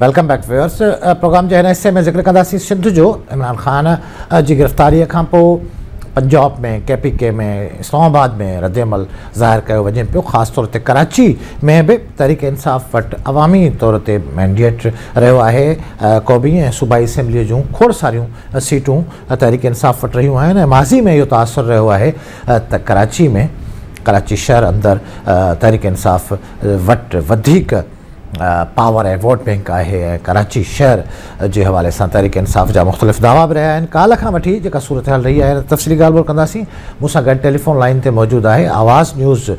Welcome back viewers. Programme जे हिन हिस्से में ज़िक्र कंदासीं सिंध जो। इमरान ख़ान जी गिरफ़्तारीअ खां पोइ पंजाब में KPK में इस्लामाबाद में रद्दअमल ज़ाहिर कयो वञे पियो। ख़ासि तौर ते कराची में बि तहरीक इंसाफ़ वटि अवामी तौर ते मैंडेट रहियो आहे। क़ौमी ऐं सूबाई असेंबलीअ जूं खोड़ सारियूं सीटूं तहरीक इंसाफ़ वटि रहियूं आहिनि ऐं माज़ी में इहो तासुर रहियो आहे त कराची शहर अंदरि तहरीक इंसाफ़ वटि वधीक पावर ऐं वोट बैंक आहे ऐं कराची शहर जे हवाले सां तहरीक इंसाफ़ जा मुख़्तलिफ़ दावा बि रहिया आहिनि। काल्ह खां वठी जेका सूरत हाल रही आहे तफ़सीली ॻाल्हि ॿोल कंदासीं। मूंसां गॾु टेलीफोन लाइन ते मौजूदु आहे आवाज़ न्यूज़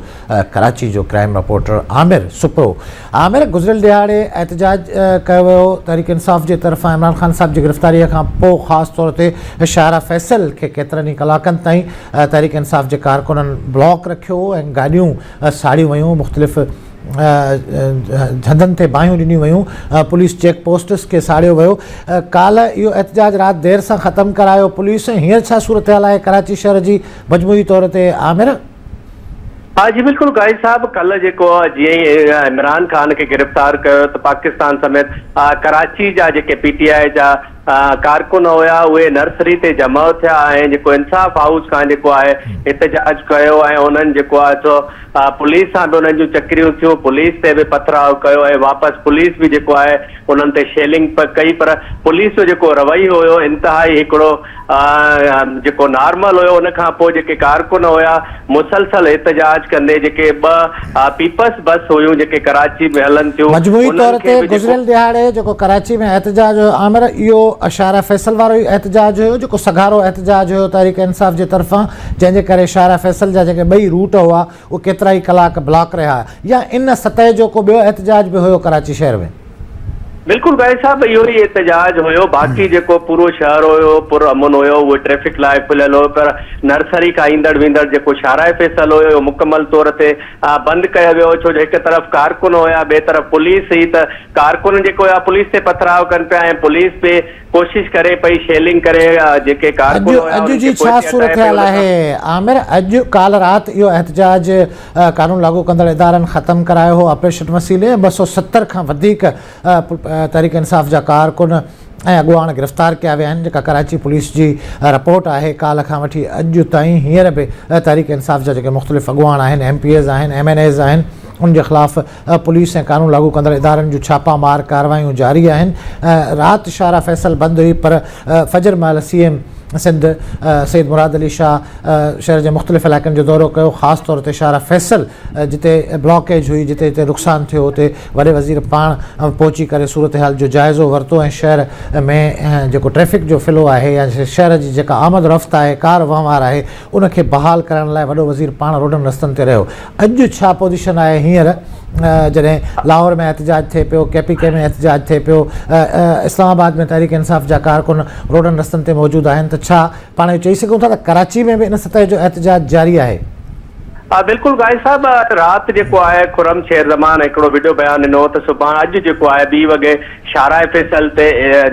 कराची जो क्राइम रिपोर्टर आमिर सुप्रो। आमिर, गुज़िरियल ॾियारे एहतजाज कयो वियो तहरीक इंसाफ़ जे तरफ़ां इमरान ख़ान साहिब जी गिरफ़्तारीअ खां पोइ। ख़ासि तौर ते शारा फैसल खे केतिरनि ई कलाकनि ताईं तहरीक इंसाफ़ जे कारकुननि ब्लॉक रखियो ऐं गाॾियूं साड़ियूं वयूं, मुख़्तलिफ़ झंधनि ते बाहियूं ॾिनियूं वयूं, पुलिस चेक पोस्ट्स खे साड़ियो वियो। काल्ह इहो एहतजाज राति देरि सां ख़तमु करायो पुलिस। हींअर छा सूरत हाल आहे कराची शहर जी मजमूई तौर ते आमिर? हाँ जी बिल्कुल गाइड साहब, कल जेको जीअं इमरान ख़ान खे गिरफ़्तार कयो त पाकिस्तान समेत कराची जा जेके PTI जा कारकुन हुया उहे नर्सरी ते जमा थिया ऐं जेको इंसाफ़ हाउस खां जेको आहे एहतजाज कयो ऐं उन्हनि जेको आहे सो पुलिस सां बि उन्हनि जूं चक्रियूं थियूं, पुलिस ते बि पथराव कयो ऐं वापसि पुलिस बि जेको आहे उन्हनि ते शेलिंग कई। पर पुलिस जो जेको रवैयो हुयो इंतिहाई हिकिड़ो जेको नॉर्मल हुयो। उन खां पोइ जेके कारकुन हुया मुसलसल एहतजाज कंदे जेके ॿ पीपल्स बस हुयूं जेके कराची में हलनि थियूं। मजमूई तौर ते गुज़िरियल ॾियारे जेको कराची में एहतजाज हुयो आमिर, इहो शारा फैसल वारो एहतजाज हुयो जेको सगारो एहतजाज हुयो तहरीक इंसाफ़ जे तरफ़ां, जंहिंजे करे शारा फैसल जा जेके ॿई रूट हुआ उहे केतिरा ई कलाक ब्लॉक रहिया, या इन सतह जो को ॿियो एहतजाज बि हुयो कराची शहर में? बिल्कुल गाइड साहब, इहो ई एहतजाज हुयो। बाक़ी जेको पूरो शहर हुयो पुरअमन हुयो, उहो ट्रैफिक लाइ खुलियल हो। पर नर्सरी खां ईंदड़ वेंदड़ जेको शारा फैसल हुयो मुकमल तौर ते बंदि कयो वियो, छो जो हिकु तरफ़ कारकुन हुया, ॿिए तरफ़ पुलिस हुई। त कारकुन जेको हुया पुलिस ते पथराव कनि पिया ऐं पुलिस पे कोशिश करे पई शेलिंग करे जेके कारकुन हुया। अॼु जी छा सूरत हाल आहे आमिर? अॼु काल्ह राति इहो एहतजाज कानून लागू कंदड़ इदारनि ख़तमु करायो हो ऑपरेशन वसीले। 270 खां वधीक तहरीक इंसाफ़ जा कारकुन ऐं अॻुवान गिरफ़्तार कया विया आहिनि। जेका कराची पुलिस जी रिपोर्ट आहे काल्ह खां वठी अॼु ताईं हींअर बि तहरीक इंसाफ़ जा जेके मुख़्तलिफ़ अॻुवान आहिनि, MPAs आहिनि, MNAs आहिनि, उनजे ख़िलाफ़ पुलिस ऐं कानून लागू कंदड़ इदारनि जूं छापामार कार्रवायूं जारी आहिनि। राति शारा फैसल बंदि हुई पर फजर महिल CM सिंध सैयद मुराद अली शाह शहर जे मुख़्तलिफ़ इलाइक़नि जो दौरो कयो। ख़ासि तौर ते शारा फैसल जिते ब्लॉकेज हुई, जिते जिते नुक़सानु थियो, उते वॾे वज़ीर पाण पहुची करे सूरत हाल जो जाइज़ो वरितो ऐं शहर में जेको ट्रैफ़िक जो फ़िलो आहे या शहर जी जेका आमद रफ़्त आहे, कार वहिंवार आहे, उनखे बहाल करण लाइ वॾो वज़ीर पाण रोडनि रस्तनि ते रहियो। अॼु छा पोज़ीशन आहे हींअर जॾहिं लाहौर में एहतजाज थिए पियो, KPK में एहतजाज थिए पियो, इस्लामाबाद में तहरीक इंसाफ़ जा कारकुन रोडनि रस्तनि ते मौजूदु आहिनि, त छा पाण चई सघूं था त कराची में बि इन सतह जो एहतजाज जारी आहे? बिल्कुल गाइड साहब, राति जेको आहे खुरम शेर ज़मान हिकिड़ो वीडियो बयान ॾिनो त सुभाणे अॼु जेको आहे 2 वॻे शारा फैसल ते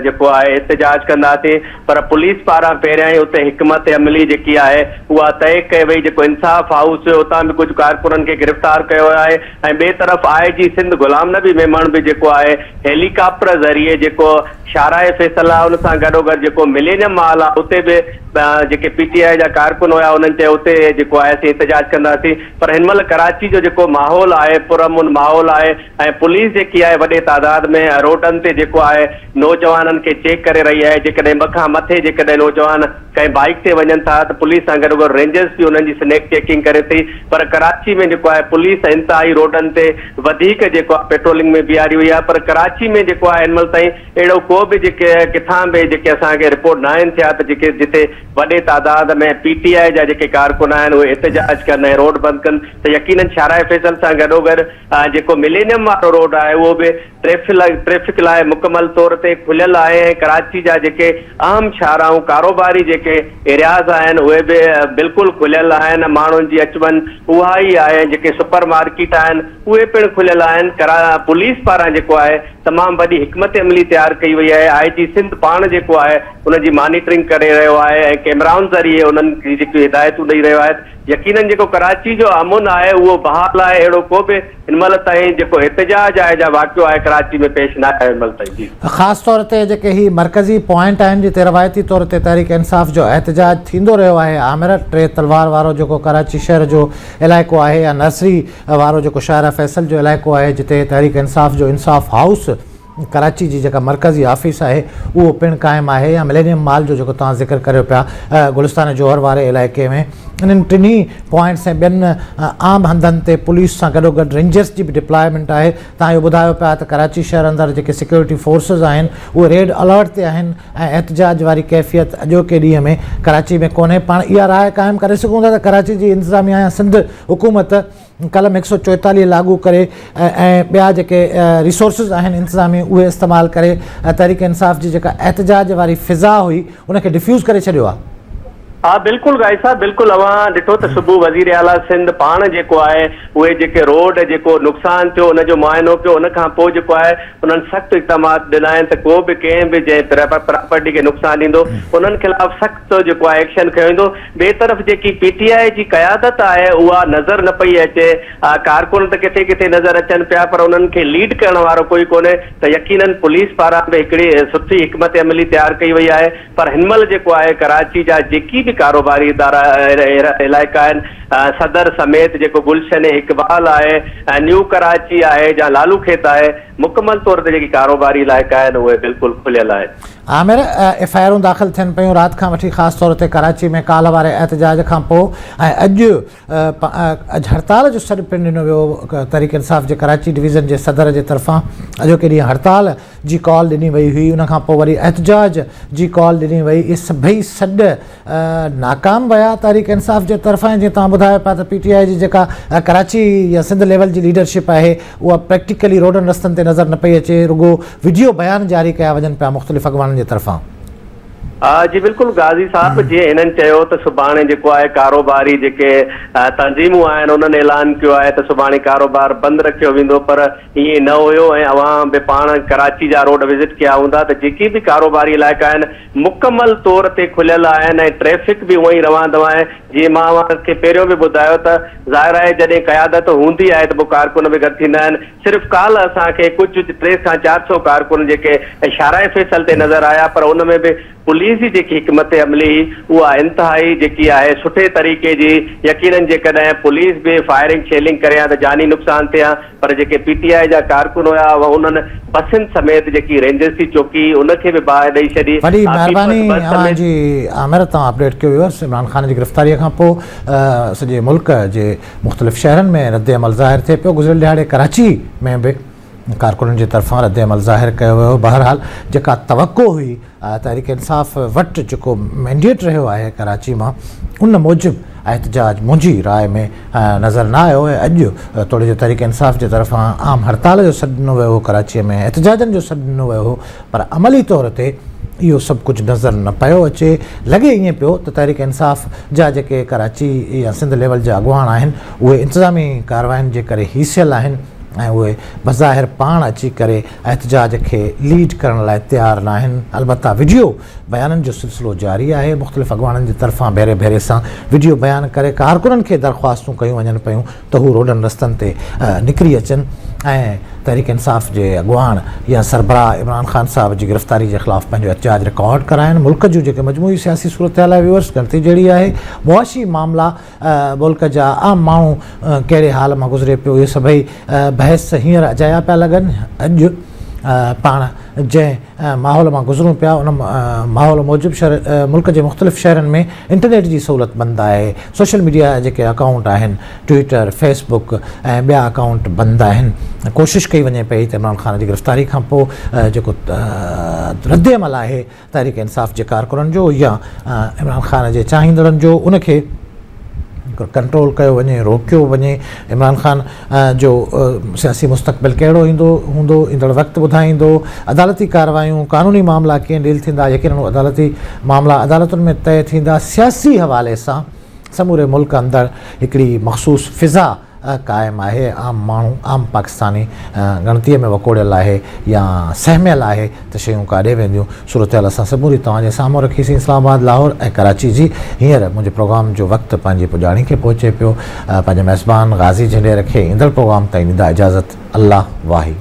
जेको आहे एहतजाज कंदासीं। पर पुलिस पारां पहिरियां ई उते हिकमत अमली जेकी आहे उहा तय कई वई। जेको इंसाफ़ हाउस हुयो उतां बि कुझु कारकुननि खे गिरफ़्तार कयो आहे ऐं ॿिए तरफ़ IG सिंध गुलाम नबी मेमण बि जेको आहे हेलीकॉप्टर ज़रिए जेको शारा फैसल आहे उन सां गॾोगॾु जेको मिलेनियम मॉल आहे उते बि जेके PTI जा कारकुन हुया उन्हनि चयो उते जेको आहे असीं एहतजाज कंदासीं। पर हिन महिल कराची जो जेको माहौल आहे पुरअमन माहौल आहे ऐं पुलिस जेकी आहे वॾे तादाद में रोडनि ते जेको आहे नौजवाननि खे चेक करे रही आहे। जेकॾहिं मथां मथे जेकॾहिं नौजवान कंहिं बाइक ते वञनि था त पुलिस सां गॾोगॾु रेंजर्स बि उन्हनि जी स्नैक चेकिंग करे थी। पर कराची में जेको आहे पुलिस इंतिहाई रोडनि ते वधीक जेको आहे पेट्रोलिंग में बीहारी हुई आहे। पर कराची में जेको आहे हिन महिल ताईं अहिड़ो को बि जेके किथां बि जेके असांखे रिपोर्ट न आहिनि थिया त जेके जिते वॾे तादाद में PTI जा जेके कारकुन आहिनि उहे एहतजाज कनि ऐं रोड बंदि कनि, त यकीनन शारा फैसल सां गॾोगॾु जेको मिलेनियम वारो रोड आहे उहो बि ट्रैफिक लाइ मुकमल तौर ते खुलियल आहे। ऐं कराची जा जेके अहम शाराऊं कारोबारी जेके एरियाज़ आहिनि उहे बि बिल्कुलु खुलियल आहिनि। माण्हुनि जी अच वञ उहा ई आहे। जेके सुपर मार्केट आहिनि उहे पिणु खुलियल आहिनि। पुलिस पारां जेको आहे तमामु वॾी हिकमत अमली तयारु कई वई आहे। IG सिंध पाण जेको आहे उनजी मॉनिटरिंग करे रहियो आहे ऐं कैमराउनि ज़रिए उन्हनि जी जेकी हिदायतूं ॾेई रहियो आहे। यकीनन जेको कराची जो अमुन आहे उहो बहाल आहे। अहिड़ो को बि हिन महिल ताईं जेको एहतजाज आहे जा वाक़ियो आहे कराची में पेश न आयो। हिनमहिल ताईं। जी ख़ासि तौर ते जेके ही मरकज़ी पॉइंट आहिनि जिते रवायती तौर ते तहरीक इंसाफ़ जो एहतजाज थींदो रहियो आहे, आमिर 3 तलवार वारो जेको कराची शहर जो इलाइक़ो आहे या नर्सरी वारो जेको शाहिरा फैसल जो इलाइक़ो आहे जिते तहरीक इंसाफ़ जो इंसाफ़ हाउस कराची जी जेका मरकज़ी ऑफिस आहे उहो पिणु क़ाइमु आहे, या मिलेनियम मॉल जो जेको तव्हां ज़िक्र करियो पिया गुलिस्तान जोहर वारे इलाइक़े में, इन्हनि टिनी पॉइंट्स ऐं ॿियनि आम हंधनि ते पुलिस सां गॾोगॾु रेंजर्स जी बि डिप्लॉयमेंट आहे। तव्हां इहो ॿुधायो पिया त कराची शहर अंदरि जेके सिक्योरिटी फोर्सिस आहिनि उहे रेड अलर्ट ते आहिनि ऐं एहतजाज वारी कैफ़ियत अॼोके ॾींहं में कराची में कोन्हे। पाण इहा राय क़ाइमु करे सघूं था त कराची जी इंतिज़ामिया या सिंध हुकूमत कलम 144 लागू करे ऐं ॿिया जेके रिसोर्सिस आहिनि इंतिज़ामी उहे इस्तेमालु करे तहरीक इंसाफ़ जी जेका एहतजाज वारी फ़िज़ा हुई उनखे डिफ्यूज़ करे छॾियो आहे। हाँ बिल्कुल गाई साहब, बिल्कुल अवां ॾिठो त सुबुह वज़ीर आला सिंध पाण जेको आहे उहे जेके रोड जेको नुक़सान थियो उनजो मुआइनो कयो, उन खां पोइ जेको आहे उन्हनि सख़्तु इक़दामात ॾिना आहिनि त को बि कंहिं बि जंहिं प्रॉपर्टी खे नुक़सान ॾींदो उन्हनि ख़िलाफ़ सख़्तु जेको आहे एक्शन खयो वेंदो। ॿिए तरफ़ जेकी PTI जी क़यादत आहे उहा नज़र न पई अचे, कारकुन त किथे किथे नज़र अचनि पिया पर उन्हनि खे लीड करण वारो कोई कोन्हे, त यकीनन पुलिस पारां बि हिकिड़ी सुठी हिकमत अमली तयारु कई वई आहे। पर हिनमहिल जेको आहे कराची जा जेकी बि कारोबारी इदारा इलाइक़ा आहिनि, सदर समेत जेको गुलशन इकबाल आहे, न्यू कराची आहे या लालू खेत आहे, मुकमल तौर ते जेकी कारोबारी इलाइक़ा आहिनि उहे बिल्कुलु खुलियल आहिनि। आमिर FIR दाख़िल थियनि पियूं राति खां वठी ख़ासि तौर ते कराची में काल्ह वारे एहतजाज खां पोइ, ऐं अॼु हड़ताल जो सॾु पिणु ॾिनो वियो तहरीक इंसाफ़ जे कराची डिवीज़न जे सदर जे तरफ़ां। अॼोके ॾींहुं हड़ताल जी कॉल ॾिनी वई हुई, उनखां पोइ वरी एहतजाज जी कॉल ॾिनी वई। इहे सभई सॾ नाकाम विया तहरीक इंसाफ़ जे तरफ़ां। जीअं तव्हां ॿुधायो पिया त PTI जी जेका कराची या सिंध लेवल जी लीडरशिप आहे उहा प्रैक्टिकली रोडनि रस्तनि ते नज़र न पई अचे, रुगो वीडियो बयान जारी कया वञनि पिया मुख़्तलिफ़ अॻवाननि जे तरफ़ां। जी बिल्कुलु गाज़ी साहब, जीअं हिननि चयो त सुभाणे जेको आहे कारोबारी जेके तंज़ीमूं आहिनि उन्हनि ऐलान कयो आहे त सुभाणे कारोबार बंदि रखियो वेंदो, पर ईअं न हुयो ऐं अवां बि पाण कराची जा रोड विज़िट कया हूंदा त जेकी बि कारोबारी इलाइक़ा आहिनि मुकमल तौर ते खुलियल आहिनि ऐं ट्रैफ़िक बि उअं ई रवां दवा आहे। जीअं मां अव्हांखे पहिरियों बि ॿुधायो त ज़ाहिर आहे जॾहिं क़यादत हूंदी आहे त पोइ कारकुन बि गॾु थींदा आहिनि। सिर्फ़ु काल्ह असांखे कुझु 300 खां 400 कारकुन जेके शाराए फैसल ते नज़र आया, पर उन में बि पुलिस जी जेकी हिकमत अमली उहा इंतिहाई जेकी आहे सुठे तरीक़े जी। यकीनन जेकॾहिं पुलिस बि फायरिंग शेलिंग करे हा त जानी नुक़सान थिया, पर जेके PTI जा कारकुन हुआ उन्हनि बसिन समेत जेकी रेंजर्स जी चौकी उनखे बि बाहि ॾेई छॾी। वॾी महिरबानी जी आमिर, तव्हां अपडेट कयो वियो। इमरान ख़ान जी गिरफ़्तारीअ खां पोइ सॼे मुल्क जे मुख़्तलिफ़ शहरनि में रद्द अमल ज़ाहिर थिए पियो। गुज़िरियल ॾियारे कराची में बि कारकुननि जी तरफ़ां रद्द अमल ज़ाहिर कयो वियो। बहरहाल जेका तवक़ो हुई तहरीक इंसाफ़ वटि जेको मैंडेट रहियो आहे कराची मां, उन मूजिबि एहतजाज मुंहिंजी राय में नज़र न आयो ऐं अॼु तोड़े जो तहरीक इंसाफ़ जे तरफ़ां आम हड़ताल जो सॾु ॾिनो वियो हो, कराचीअ में एहतजाजनि जो सॾु ॾिनो वियो हो, पर अमली तौर ते इहो सभु कुझु नज़र न पियो अचे। लॻे ईअं पियो त तहरीक इंसाफ़ जा जेके कराची या सिंध लेवल जा अॻवान आहिनि उहे इंतिज़ामी कार्रवाइनि जे करे हीसियल आहिनि ऐं उहे बज़ाहिर पाण अची करे एहतजाज खे लीड करण लाइ तयारु न आहिनि। अलबत्ता वीडियो बयाननि जो सिलसिलो जारी आहे। मुख़्तलिफ़ अॻवाननि जे तरफ़ां भेरे भेरे सां वीडियो बयान करे कारकुननि खे दरख़्वास्तूं कयूं वञनि पियूं त हू रोडनि रस्तनि ते निकिरी अचनि ऐं तहरीक इंसाफ़ जे अॻवान या सरबराह इमरान ख़ान साहब जी गिरफ़्तारी जे ख़िलाफ़ु पंहिंजो एहतजाज रिकॉर्ड कराइनि। मुल्क जूं जेके मजमूई सियासी सूरत हाल व्यूअर्स गिनती जहिड़ी आहे, मुआशी मामला, मुल्क जा आम माण्हू कहिड़े हाल मां गुज़रे पियो, इहे सभई बहस हींअर अजाया पिया लॻनि। अॼु पाण जंहिं माहौल मां गुज़रूं पिया उन माहौल मूजिबि मुल्क जे मुख़्तलिफ़ शहरनि में इंटरनेट जी सहूलियत बंदि आहे। सोशल मीडिया जेके अकाउंट आहिनि, ट्विटर, फेसबुक ऐं ॿिया अकाउंट बंदि आहिनि। कोशिशि कई वञे पई त इमरान ख़ान जी गिरफ़्तारी खां पोइ जेको रद्द अमल आहे तहरीक इंसाफ़ जे कारकुननि जो या इमरान ख़ान जे चाहींदड़नि जो, उनखे कंट्रोल कयो वञे, रोकियो वञे। इमरान ख़ान जो सियासी मुस्तक़बिल कहिड़ो हूंदो ईंदड़ वक़्तु ॿुधाईंदो। अदालती कार्रवायूं, क़ानूनी मामला कीअं डील थींदा, यकीनन अदालती मामला अदालतुनि में तय थींदा। सियासी हवाले सां समूरे मुल्क अंदरि हिकिड़ी मख़सूस फ़िज़ा क़ाइमु आहे। आम माण्हू, आम पाकिस्तानी ॻणतीअ में वकोड़ियल आहे या सहमियल आहे त शयूं काॾे वेंदियूं। सूरत हाल असां समूरी तव्हांजे साम्हूं रखीसीं। इस्लामाबाद, लाहौर ऐं कराची जी। हींअर मुंहिंजे प्रोग्राम जो वक़्तु पंहिंजी पुॼाणी खे पहुचे पियो। पंहिंजे मेज़बान गाज़ी झंडेर खे ईंदड़ प्रोग्राम ताईं ॾींदा इजाज़त। अल्लाह वाही।